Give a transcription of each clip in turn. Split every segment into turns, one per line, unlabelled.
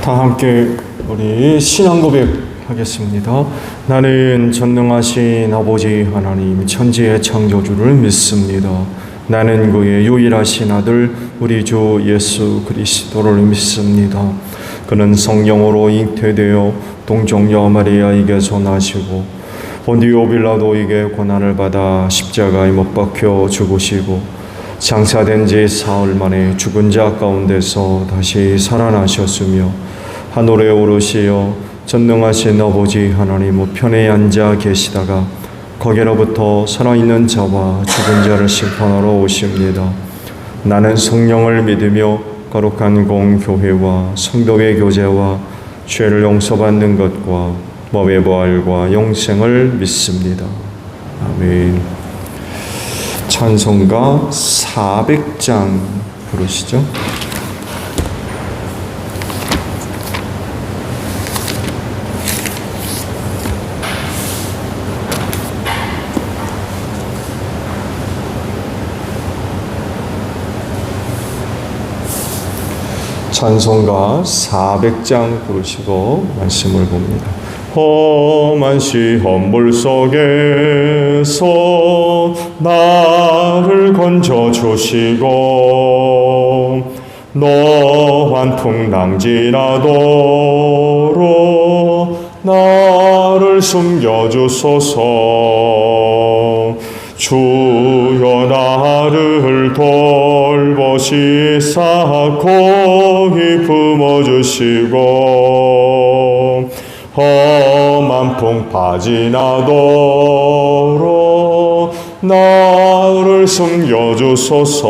다 함께 우리 신앙 고백하겠습니다. 나는 전능하신 아버지 하나님 천지의 창조주를 믿습니다. 나는 그의 유일하신 아들 우리 주 예수 그리스도를 믿습니다. 그는 성령으로 잉태되어 동정녀 마리아에게서 나시고 본디오 빌라도에게 고난을 받아 십자가에 못 박혀 죽으시고 장사된 지 사흘 만에 죽은 자 가운데서 다시 살아나셨으며 하늘에 오르시어 전능하신 아버지 하나님 우편에 앉아 계시다가 거기로부터 살아있는 자와 죽은 자를 심판하러 오십니다. 나는 성령을 믿으며 거룩한 공교회와 성도의 교제와 죄를 용서받는 것과 법의 부활과 영생을 믿습니다. 아멘. 찬송가 400장 부르시죠. 찬송가 400장 부르시고 말씀을 봅니다. 험한 시험 물 속에서 나를 건져주시고 노한 풍랑 지나도록 나를 숨겨주소서. 주여 나를 돌보시사 공히 품어주시고 험한 풍파 지나도록 나를 숨겨주소서.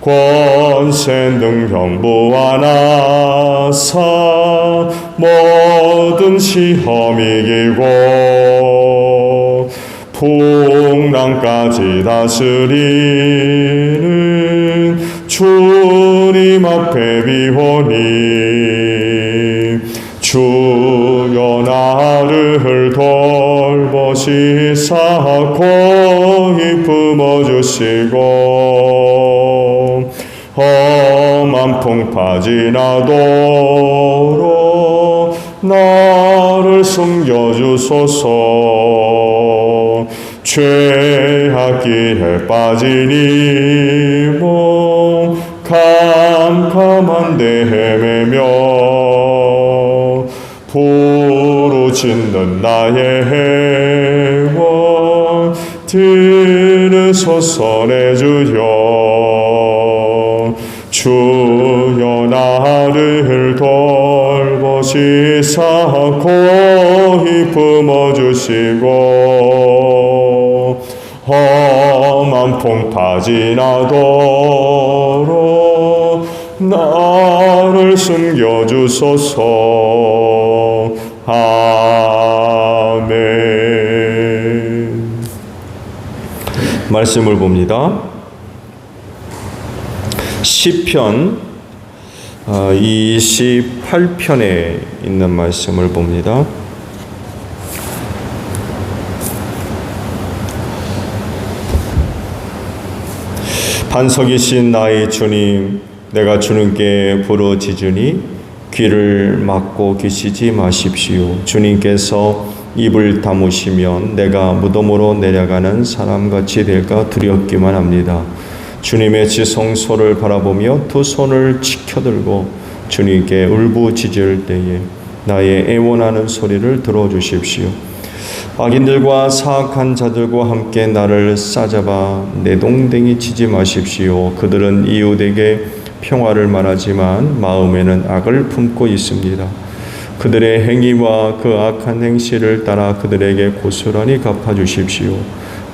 권세 능력 무한하사 모든 시험 이기고 풍랑까지 다스리는 주님 앞에 비오니 주여 나를 돌보시사 공히 품어주시고 험한 풍파 지나도록 나를 숨겨주소서. 죄악길에 빠지니 몸 캄캄한데 헤매며 부르짖는 나의 해원 들으소서 내 주여. 주여 나를 돌보시사 공히 품어주시고 험한 풍파 지나도록 나를 숨겨주소서. 아멘. 말씀을 봅니다. 시편 28편에 있는 말씀을 봅니다. 반석이신 나의 주님, 내가 주님께 부르짖으니 귀를 막고 계시지 마십시오. 주님께서 입을 다무시면 내가 무덤으로 내려가는 사람같이 될까 두렵기만 합니다. 주님의 지성소를 바라보며 두 손을 치켜들고 주님께 울부짖을 때에 나의 애원하는 소리를 들어주십시오. 악인들과 사악한 자들과 함께 나를 싸잡아 내동댕이 치지 마십시오. 그들은 이웃에게 평화를 말하지만 마음에는 악을 품고 있습니다. 그들의 행위와 그 악한 행실을 따라 그들에게 고스란히 갚아주십시오.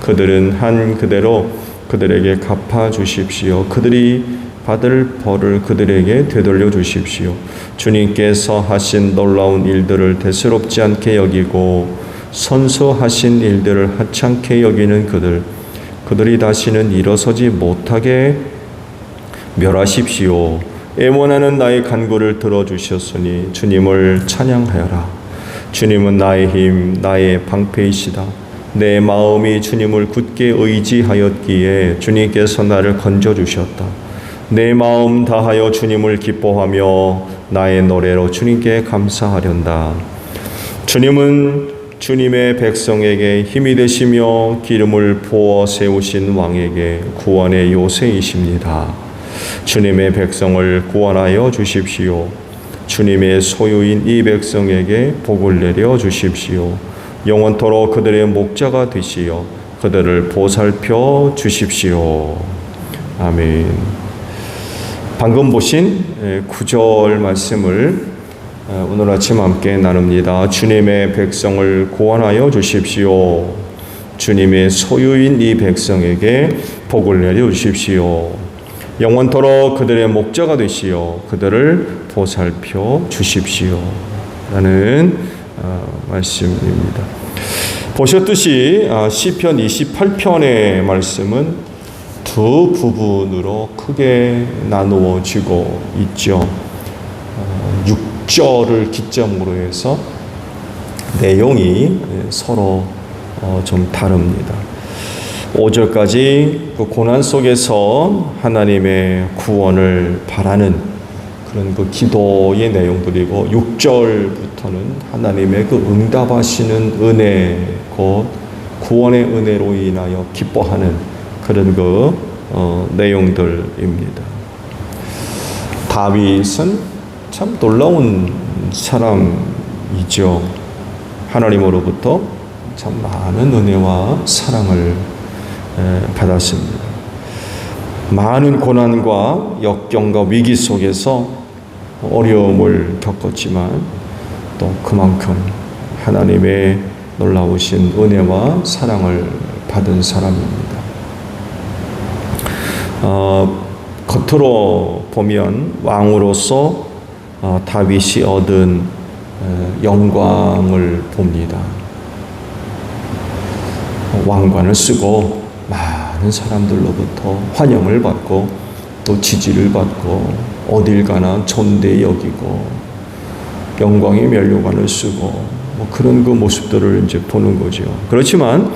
그들은 한 그대로 그들에게 갚아주십시오. 그들이 받을 벌을 그들에게 되돌려 주십시오. 주님께서 하신 놀라운 일들을 대수롭지 않게 여기고 선수하신 일들을 하찮게 여기는 그들이 다시는 일어서지 못하게 멸하십시오. 애원하는 나의 간구를 들어주셨으니 주님을 찬양하여라. 주님은 나의 힘, 나의 방패이시다. 내 마음이 주님을 굳게 의지하였기에 주님께서 나를 건져주셨다. 내 마음 다하여 주님을 기뻐하며 나의 노래로 주님께 감사하련다. 주님은 주님의 백성에게 힘이 되시며 기름을 부어 세우신 왕에게 구원의 요새이십니다. 주님의 백성을 구원하여 주십시오. 주님의 소유인 이 백성에게 복을 내려 주십시오. 영원토록 그들의 목자가 되시어 그들을 보살펴 주십시오. 아멘. 방금 보신 9절 말씀을 오늘 아침 함께 나눕니다. 주님의 백성을 구원하여 주십시오. 주님의 소유인 이 백성에게 복을 내려 주십시오. 영원토록 그들의 목자가 되시어 그들을 보살펴 주십시오. 라는 말씀입니다. 보셨듯이 시편 28편의 말씀은 두 부분으로 크게 나누어지고 있죠. 6절을 기점으로 해서 내용이 서로 좀 다릅니다. 5절까지 그 고난 속에서 하나님의 구원을 바라는 그런 그 기도의 내용들이고 6절부터는 하나님의 그 응답하시는 은혜 곧 구원의 은혜로 인하여 기뻐하는 그런 그 내용들입니다. 다윗은 참 놀라운 사람이죠. 하나님으로부터 참 많은 은혜와 사랑을 받았습니다. 많은 고난과 역경과 위기 속에서 어려움을 겪었지만 또 그만큼 하나님의 놀라우신 은혜와 사랑을 받은 사람입니다. 겉으로 보면 왕으로서 다윗이 얻은 영광을 봅니다. 왕관을 쓰고 많은 사람들로부터 환영을 받고 또 지지를 받고 어딜 가나 존대 여기고 영광의 면류관을 쓰고 뭐 그런 그 모습들을 이제 보는 거죠. 그렇지만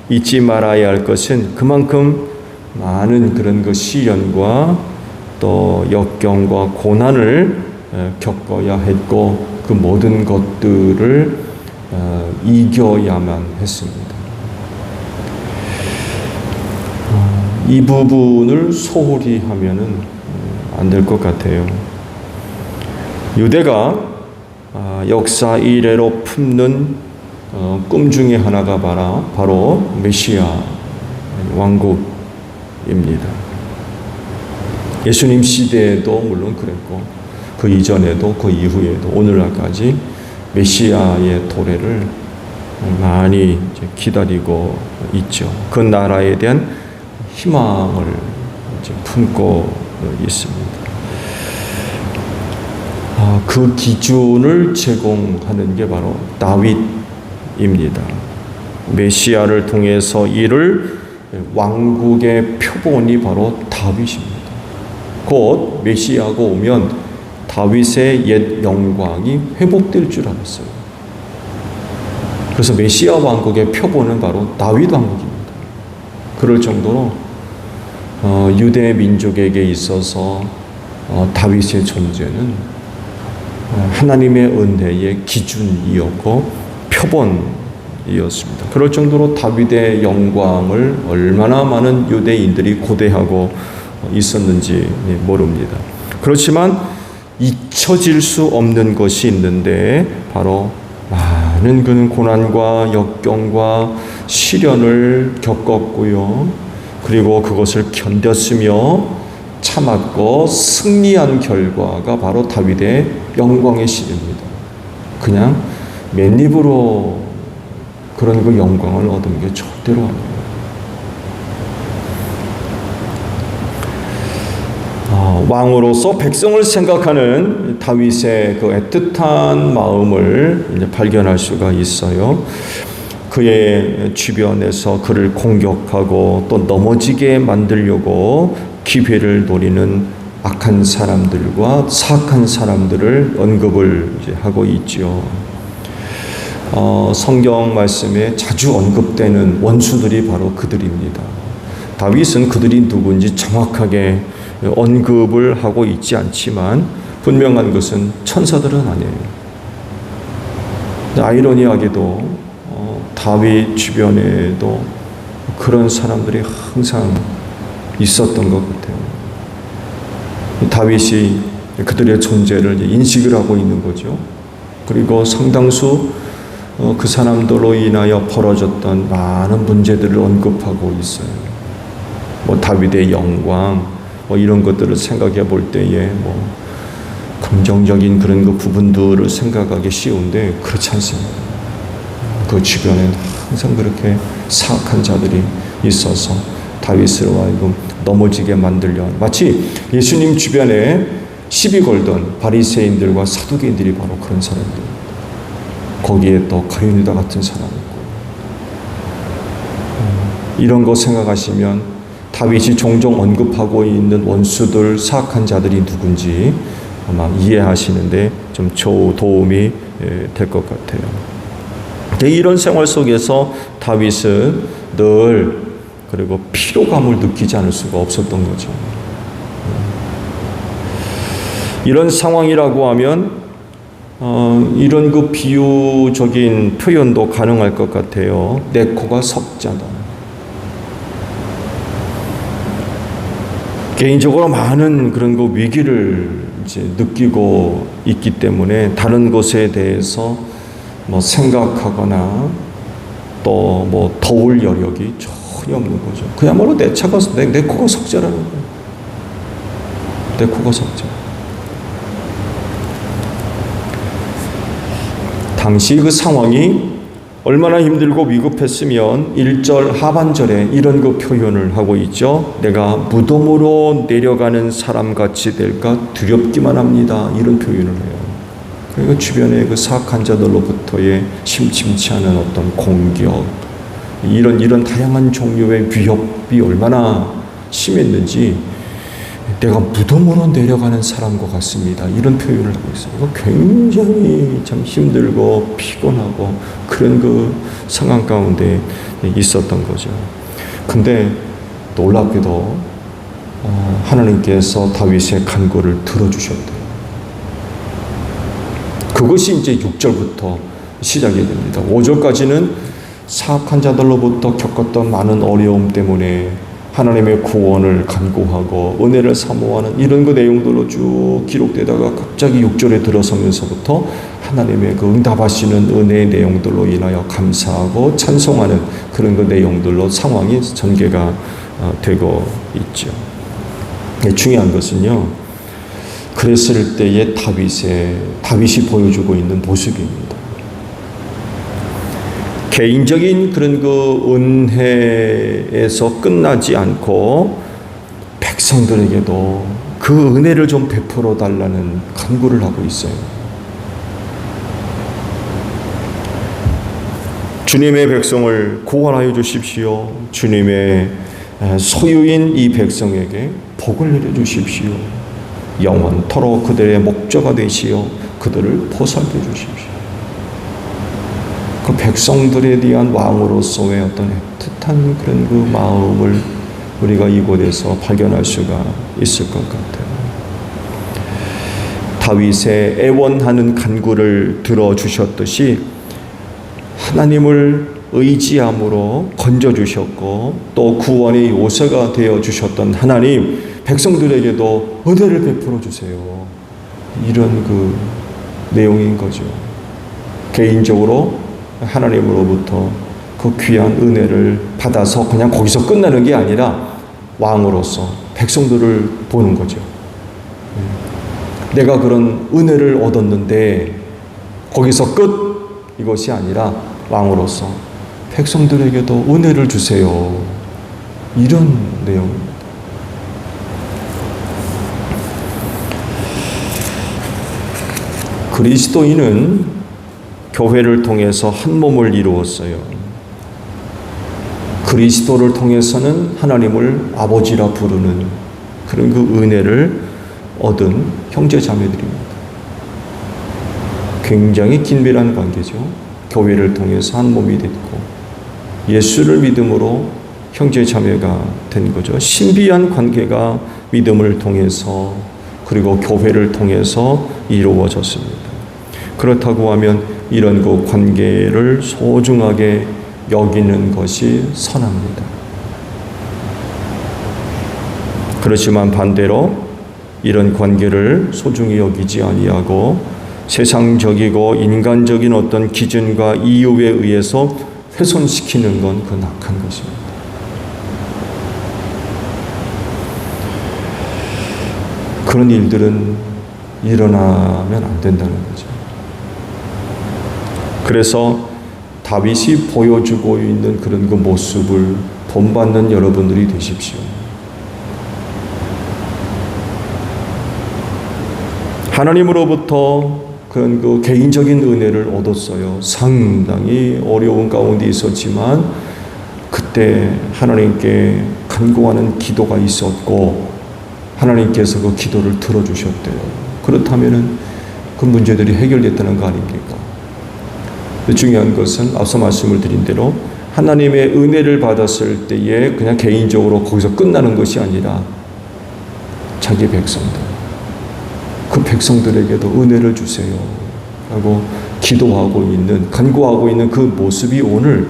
잊지 말아야 할 것은 그만큼 많은 그런 그 시련과 또 역경과 고난을 겪어야 했고 그 모든 것들을 이겨야만 했습니다. 이 부분을 소홀히 하면은 안 될 것 같아요. 유대가 역사 이래로 품는 꿈 중에 하나가 바로 메시아 왕국입니다. 예수님 시대에도 물론 그랬고 그 이전에도 그 이후에도 오늘날까지 메시아의 도래를 많이 이제 기다리고 있죠. 그 나라에 대한 희망을 이제 품고 있습니다. 그 기준을 제공하는 게 바로 다윗입니다. 메시아를 통해서 이룰 왕국의 표본이 바로 다윗입니다. 곧 메시아가 오면 다윗의 옛 영광이 회복될 줄 알았어요. 그래서 메시아 왕국의 표본은 바로 다윗 왕국입니다. 그럴 정도로 유대 민족에게 있어서 다윗의 존재는 하나님의 은혜의 기준이었고 표본이었습니다. 그럴 정도로 다윗의 영광을 얼마나 많은 유대인들이 고대하고 있었는지 모릅니다. 그렇지만 잊혀질 수 없는 것이 있는데 바로 많은 그는 고난과 역경과 시련을 겪었고요. 그리고 그것을 견뎠으며 참았고 승리한 결과가 바로 다윗의 영광의 시입니다. 그냥 맨입으로 그런 그 영광을 얻은 게 절대로 아니에요. 왕으로서 백성을 생각하는 다윗의 그 애틋한 마음을 이제 발견할 수가 있어요. 그의 주변에서 그를 공격하고 또 넘어지게 만들려고 기회를 노리는 악한 사람들과 사악한 사람들을 언급을 이제 하고 있죠. 성경 말씀에 자주 언급되는 원수들이 바로 그들입니다. 다윗은 그들이 누군지 정확하게 언급을 하고 있지 않지만 분명한 것은 천사들은 아니에요. 아이러니하게도 다윗 주변에도 그런 사람들이 항상 있었던 것 같아요. 다윗이 그들의 존재를 인식을 하고 있는 거죠. 그리고 상당수 그 사람들로 인하여 벌어졌던 많은 문제들을 언급하고 있어요. 다윗의 영광 이런 것들을 생각해 볼 때에 긍정적인 그런 그 부분들을 생각하기 쉬운데 그렇지 않습니다. 그 주변에 항상 그렇게 사악한 자들이 있어서 다윗을 하여금 넘어지게 만들려 마치 예수님 주변에 시비 걸던 바리새인들과 사두개인들이 바로 그런 사람들. 거기에 또 가룟유다 같은 사람이 있고 이런 거 생각하시면 다윗이 종종 언급하고 있는 원수들 사악한 자들이 누군지 아마 이해하시는데 좀 도움이 될 것 같아요. 이런 생활 속에서 다윗은 늘 그리고 피로감을 느끼지 않을 수가 없었던 거죠. 이런 상황이라고 하면 이런 그 비유적인 표현도 가능할 것 같아요. 내 코가 석자다. 개인적으로 많은 그런 그 위기를 이제 느끼고 있기 때문에 다른 것에 대해서 생각하거나 또 더울 여력이 전혀 없는 거죠. 그야말로 내 코가 석자라는 거예요. 내 코가 석자. 당시 그 상황이 얼마나 힘들고 위급했으면 1절 하반절에 이런 그 표현을 하고 있죠. 내가 무덤으로 내려가는 사람같이 될까 두렵기만 합니다. 이런 표현을 해요. 그리고 주변에 그 사악한 자들로부터의 심심치 않은 어떤 공격, 이런 다양한 종류의 위협이 얼마나 심했는지 내가 무덤으로 내려가는 사람과 같습니다. 이런 표현을 하고 있어요. 굉장히 참 힘들고 피곤하고 그런 그 상황 가운데 있었던 거죠. 근데 놀랍게도 하나님께서 다윗의 간구를 들어주셨대요. 그것이 이제 6절부터 시작이 됩니다. 5절까지는 사악한 자들로부터 겪었던 많은 어려움 때문에 하나님의 구원을 간구하고 은혜를 사모하는 이런 그 내용들로 쭉 기록되다가 갑자기 6절에 들어서면서부터 하나님의 그 응답하시는 은혜의 내용들로 인하여 감사하고 찬송하는 그런 그 내용들로 상황이 전개가 되고 있죠. 중요한 것은요, 그랬을 때의 다윗이 보여주고 있는 모습입니다. 개인적인 그런 그 은혜에서 끝나지 않고 백성들에게도 그 은혜를 좀 베풀어 달라는 간구를 하고 있어요. 주님의 백성을 구원하여 주십시오. 주님의 소유인 이 백성에게 복을 내려 주십시오. 영원토록 그들의 목자가 되시어 그들을 보살펴 주십시오. 그 백성들에 대한 왕으로서의 어떤 애틋한 그런 그 마음을 우리가 이곳에서 발견할 수가 있을 것 같아요. 다윗의 애원하는 간구를 들어주셨듯이 하나님을 의지함으로 건져주셨고 또 구원의 요새가 되어주셨던 하나님, 백성들에게도 은혜를 베풀어 주세요. 이런 그 내용인 거죠. 개인적으로 하나님으로부터 그 귀한 은혜를 받아서 그냥 거기서 끝나는 게 아니라 왕으로서 백성들을 보는 거죠. 내가 그런 은혜를 얻었는데 거기서 끝, 이것이 아니라 왕으로서 백성들에게도 은혜를 주세요. 이런 내용입니다. 그리스도인은 교회를 통해서 한 몸을 이루었어요. 그리스도를 통해서는 하나님을 아버지라 부르는 그런 그 은혜를 얻은 형제 자매들입니다. 굉장히 긴밀한 관계죠. 교회를 통해서 한 몸이 됐고 예수를 믿음으로 형제 자매가 된 거죠. 신비한 관계가 믿음을 통해서 그리고 교회를 통해서 이루어졌습니다. 그렇다고 하면 이런 그 관계를 소중하게 여기는 것이 선합니다. 그렇지만 반대로 이런 관계를 소중히 여기지 아니하고 세상적이고 인간적인 어떤 기준과 이유에 의해서 훼손시키는 건 그 악한 것입니다. 그런 일들은 일어나면 안 된다는 거죠. 그래서 다윗이 보여주고 있는 그런 그 모습을 본받는 여러분들이 되십시오. 하나님으로부터 그런 그 개인적인 은혜를 얻었어요. 상당히 어려운 가운데 있었지만 그때 하나님께 간구하는 기도가 있었고 하나님께서 그 기도를 들어주셨대요. 그렇다면은 그 문제들이 해결됐다는 거 아닙니까? 중요한 것은 앞서 말씀을 드린 대로 하나님의 은혜를 받았을 때에 그냥 개인적으로 거기서 끝나는 것이 아니라 자기 백성들, 그 백성들에게도 은혜를 주세요 하고 기도하고 있는, 간구하고 있는 그 모습이 오늘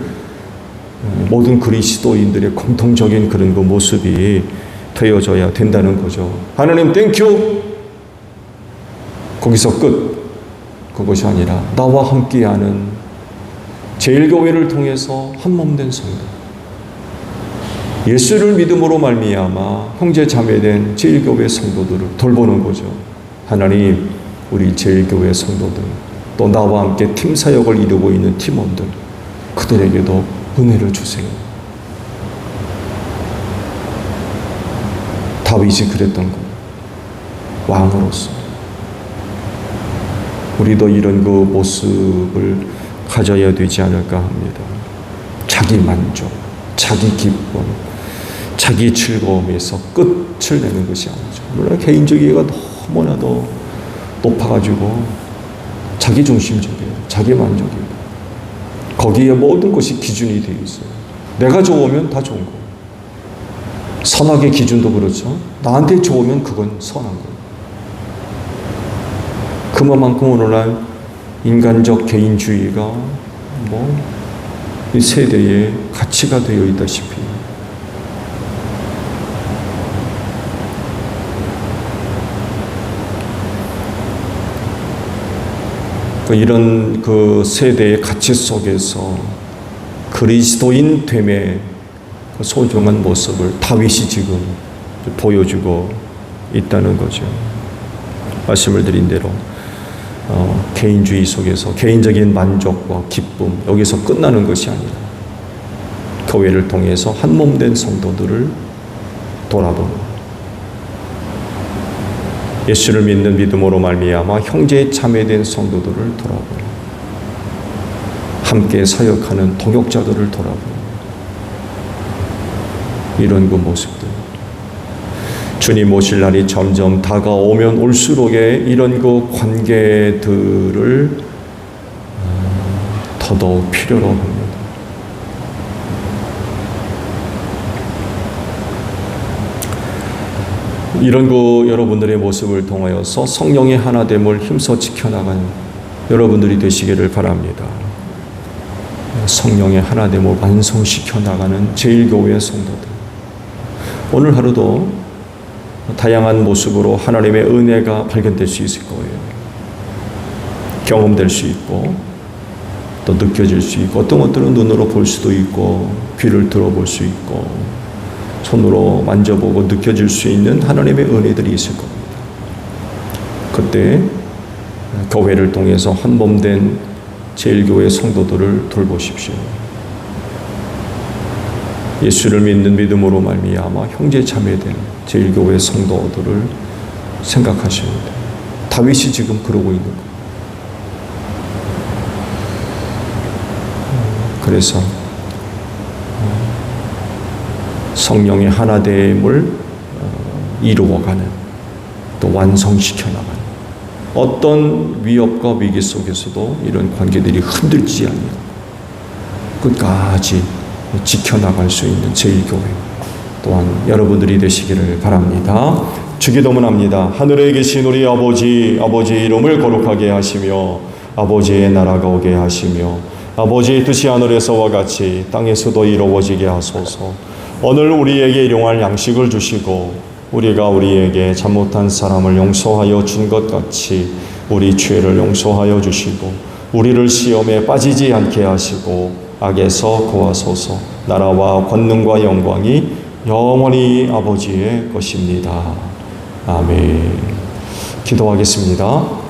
모든 그리스도인들의 공통적인 그런 그 모습이 되어져야 된다는 거죠. 하나님 땡큐! 거기서 끝. 그것이 아니라 나와 함께하는 제일교회를 통해서 한몸된 성도, 예수를 믿음으로 말미암아 형제 자매된 제일교회 성도들을 돌보는 거죠. 하나님, 우리 제일교회 성도들, 또 나와 함께 팀 사역을 이루고 있는 팀원들, 그들에게도 은혜를 주세요. 다윗이 그랬던 거, 왕으로서. 우리도 이런 그 모습을 가져야 되지 않을까 합니다. 자기 만족, 자기 기쁨, 자기 즐거움에서 끝을 내는 것이 아니죠. 물론 개인적 이해가 너무나도 높아가지고 자기 중심적이에요. 자기 만족이에요. 거기에 모든 것이 기준이 되어 있어요. 내가 좋으면 다 좋은 거예요. 선악의 기준도 그렇죠. 나한테 좋으면 그건 선한 거예요. 그만큼 오늘날 인간적 개인주의가 이 세대의 가치가 되어 있다시피 이런 그 세대의 가치 속에서 그리스도인 됨의 소중한 모습을 다윗이 지금 보여주고 있다는 거죠. 말씀을 드린 대로 개인주의 속에서 개인적인 만족과 기쁨, 여기서 끝나는 것이 아니라 교회를 통해서 한몸된 성도들을 돌아보는, 예수를 믿는 믿음으로 말미암아 형제 자매된 성도들을 돌아보는, 함께 사역하는 동역자들을 돌아보는 이런 그 모습들, 주님 오실 날이 점점 다가오면 올수록에 이런 그 관계들을 더더욱 필요로 합니다. 이런 그 여러분들의 모습을 통하여서 성령의 하나됨을 힘써 지켜나가는 여러분들이 되시기를 바랍니다. 성령의 하나됨을 완성시켜 나가는 제일교회 성도들, 오늘 하루도 다양한 모습으로 하나님의 은혜가 발견될 수 있을 거예요. 경험될 수 있고 또 느껴질 수 있고, 어떤 것들은 눈으로 볼 수도 있고 귀를 들어볼 수 있고 손으로 만져보고 느껴질 수 있는 하나님의 은혜들이 있을 겁니다. 그때 교회를 통해서 한몸된 제일교회 성도들을 돌보십시오. 예수를 믿는 믿음으로 말미암아 형제 자매된 제일교회 성도들을 생각하셔야 돼요. 다윗이 지금 그러고 있는 거예요. 그래서 성령의 하나됨을 이루어가는, 또 완성시켜 나가는, 어떤 위협과 위기 속에서도 이런 관계들이 흔들지 않는 끝까지 지켜나갈 수 있는 제일교회, 또한 여러분들이 되시기를 바랍니다. 주기도문합니다. 하늘에 계신 우리 아버지, 아버지의 이름을 거룩하게 하시며 아버지의 나라가 오게 하시며 아버지의 뜻이 하늘에서와 같이 땅에서도 이루어지게 하소서. 오늘 우리에게 일용할 양식을 주시고 우리가 우리에게 잘못한 사람을 용서하여 준 것 같이 우리 죄를 용서하여 주시고 우리를 시험에 빠지지 않게 하시고 악에서 구하소서. 나라와 권능과 영광이 영원히 아버지의 것입니다. 아멘. 기도하겠습니다.